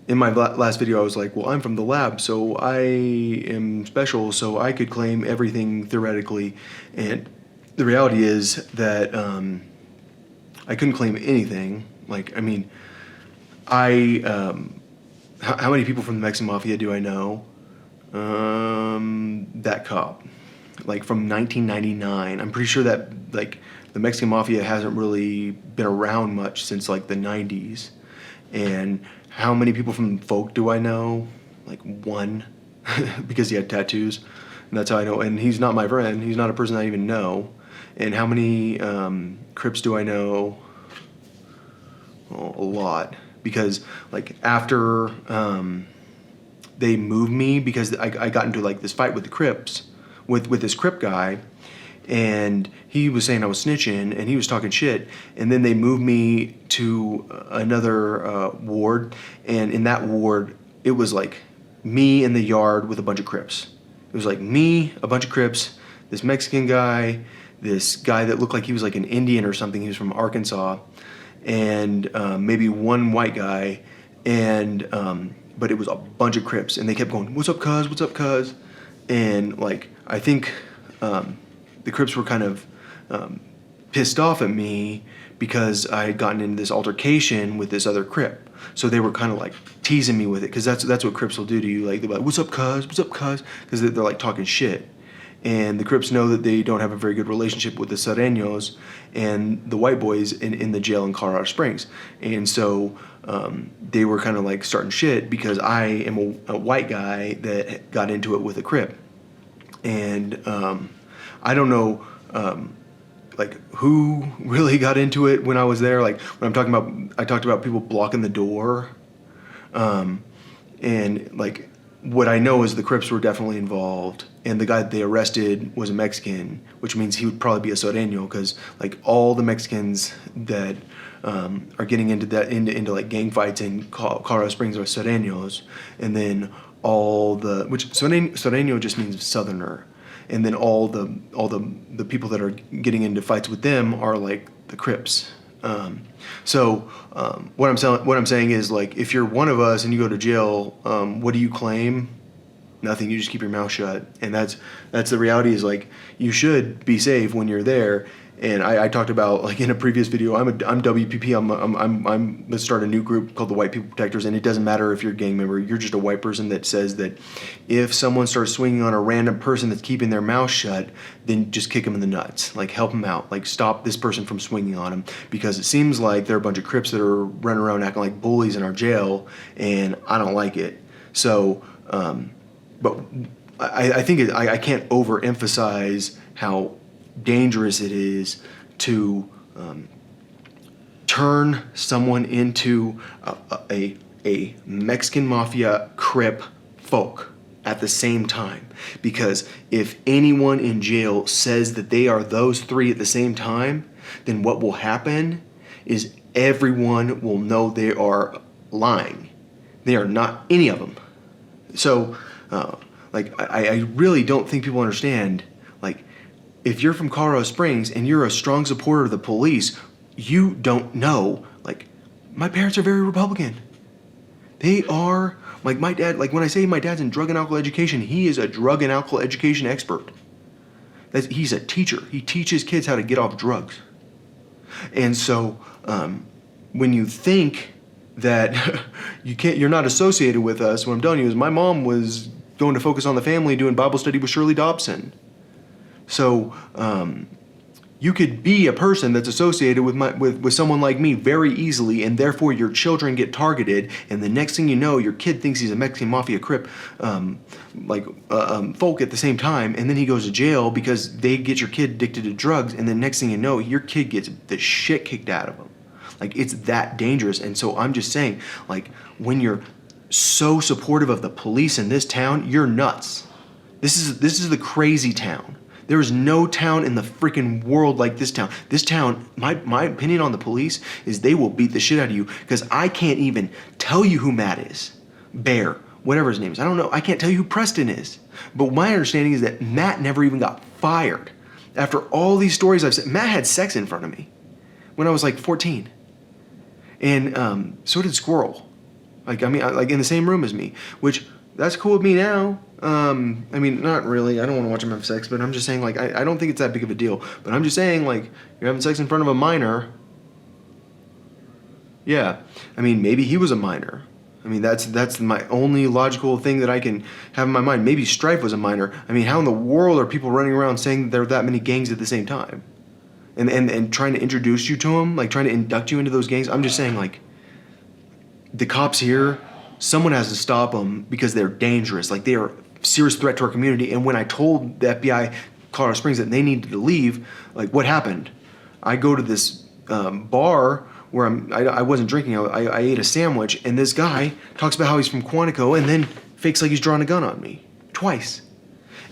in my last video, I was like, well, I'm from the lab, so I am special, so I could claim everything theoretically. And the reality is that I couldn't claim anything. Like, I mean, how many people from the Mexican Mafia do I know? That cop, like from 1999. I'm pretty sure that like the Mexican Mafia hasn't really been around much since like the 90s. And how many people from Folk do I know? Like one, because he had tattoos, and that's how I know. And he's not my friend. He's not a person I even know. And how many Crips do I know? Well, a lot, because like after they moved me because I got into like this fight with the Crips, with this Crip guy, and he was saying I was snitching and he was talking shit, and then they moved me to another ward, and in that ward it was like me in the yard with a bunch of Crips. It was like me, a bunch of Crips, this Mexican guy, this guy that looked like he was like an Indian or something. He was from Arkansas, and maybe one white guy, and but it was a bunch of Crips, and they kept going, "What's up, cuz? What's up, cuz?" And like I think the Crips were kind of pissed off at me because I had gotten into this altercation with this other Crip. So they were kind of like teasing me with it, because that's what Crips will do to you. Like they're like, "What's up, cuz? What's up, cuz?" Because they're like talking shit. And the Crips know that they don't have a very good relationship with the Serreños and the white boys in the jail in Colorado Springs. And so they were kind of like starting shit because I am a white guy that got into it with a Crip. And I don't know like who really got into it when I was there. Like when I talked about people blocking the door. And like what I know is the Crips were definitely involved, and the guy that they arrested was a Mexican, which means he would probably be a Soreño, because like all the Mexicans that are getting into like gang fights in Colorado Springs are Soreños, and then which Soreño just means Southerner, and then all the people that are getting into fights with them are like the Crips. What I'm saying is, like, if you're one of us and you go to jail, what do you claim? Nothing. You just keep your mouth shut, and that's the reality. Is like you should be safe when you're there. And I talked about, like in a previous video, I'm WPP. I'm let's start a new group called the White People Protectors, and it doesn't matter if you're a gang member. You're just a white person that says that if someone starts swinging on a random person that's keeping their mouth shut, then just kick them in the nuts. Like help them out. Like stop this person from swinging on them, because it seems like there are a bunch of Crips that are running around acting like bullies in our jail, and I don't like it. So, but I think I can't overemphasize how dangerous it is to turn someone into a Mexican Mafia Crip folk at the same time. Because if anyone in jail says that they are those three at the same time, then what will happen is everyone will know they are lying. They are not any of them. So, I really don't think people understand, like, if you're from Colorado Springs and you're a strong supporter of the police, you don't know. Like, my parents are very Republican. They are, like my dad, like when I say my dad's in drug and alcohol education, he is a drug and alcohol education expert. He's a teacher. He teaches kids how to get off drugs. And so when you think that you're not associated with us, what I'm telling you is my mom was going to Focus on the Family doing Bible study with Shirley Dobson. So you could be a person that's associated with someone like me very easily, and therefore your children get targeted, and the next thing you know, your kid thinks he's a Mexican Mafia Crip folk at the same time, and then he goes to jail because they get your kid addicted to drugs, and the next thing you know, your kid gets the shit kicked out of him. Like, it's that dangerous. And so I'm just saying, like, when you're so supportive of the police in this town, you're nuts. This is the crazy town. There is no town in the freaking world like this town. This town, my opinion on the police is they will beat the shit out of you, because I can't even tell you who Matt is. Bear, whatever his name is. I don't know. I can't tell you who Preston is. But my understanding is that Matt never even got fired. After all these stories I've said, Matt had sex in front of me when I was like 14. And so did Squirrel. Like, I mean, like in the same room as me, which that's cool with me now. I mean, not really. I don't want to watch him have sex, but I'm just saying, like, I don't think it's that big of a deal. But I'm just saying, like, you're having sex in front of a minor. Yeah. I mean, maybe he was a minor. I mean, that's my only logical thing that I can have in my mind. Maybe Strife was a minor. I mean, how in the world are people running around saying that there are that many gangs at the same time? And trying to introduce you to them, like trying to induct you into those gangs? I'm just saying, like, the cops here, someone has to stop them because they're dangerous. Like, they are a serious threat to our community. And when I told the FBI Colorado Springs that they needed to leave, like, what happened? I go to this bar where I wasn't drinking. I ate a sandwich, and this guy talks about how he's from Quantico and then fakes like he's drawing a gun on me twice.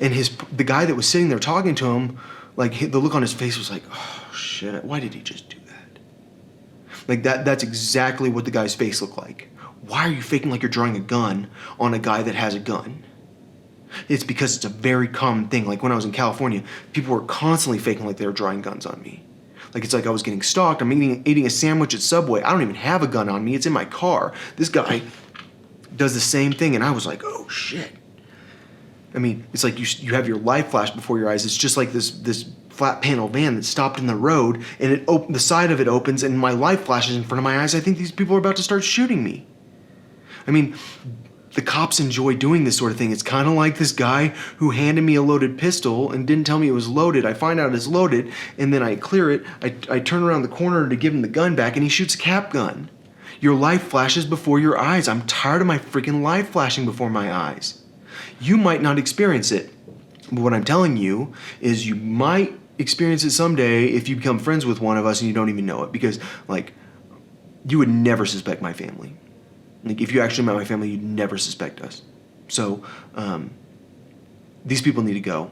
And the guy that was sitting there talking to him, like, the look on his face was like, oh shit, why did he just do that? Like, that's exactly what the guy's face looked like. Why are you faking like you're drawing a gun on a guy that has a gun? It's because it's a very common thing. Like, when I was in California, people were constantly faking like they were drawing guns on me. Like, it's like I was getting stalked. I'm eating a sandwich at Subway. I don't even have a gun on me. It's in my car. This guy does the same thing, and I was like, oh shit. I mean, it's like you have your life flash before your eyes. It's just like this flat panel van that stopped in the road, and the side of it opens, and my life flashes in front of my eyes. I think these people are about to start shooting me. I mean, the cops enjoy doing this sort of thing. It's kind of like this guy who handed me a loaded pistol and didn't tell me it was loaded. I find out it's loaded, and then I clear it. I turn around the corner to give him the gun back, and he shoots a cap gun. Your life flashes before your eyes. I'm tired of my freaking life flashing before my eyes. You might not experience it, but what I'm telling you is you might experience it someday if you become friends with one of us and you don't even know it, because, like, you would never suspect my family. Like, if you actually met my family, you'd never suspect us. So, these people need to go.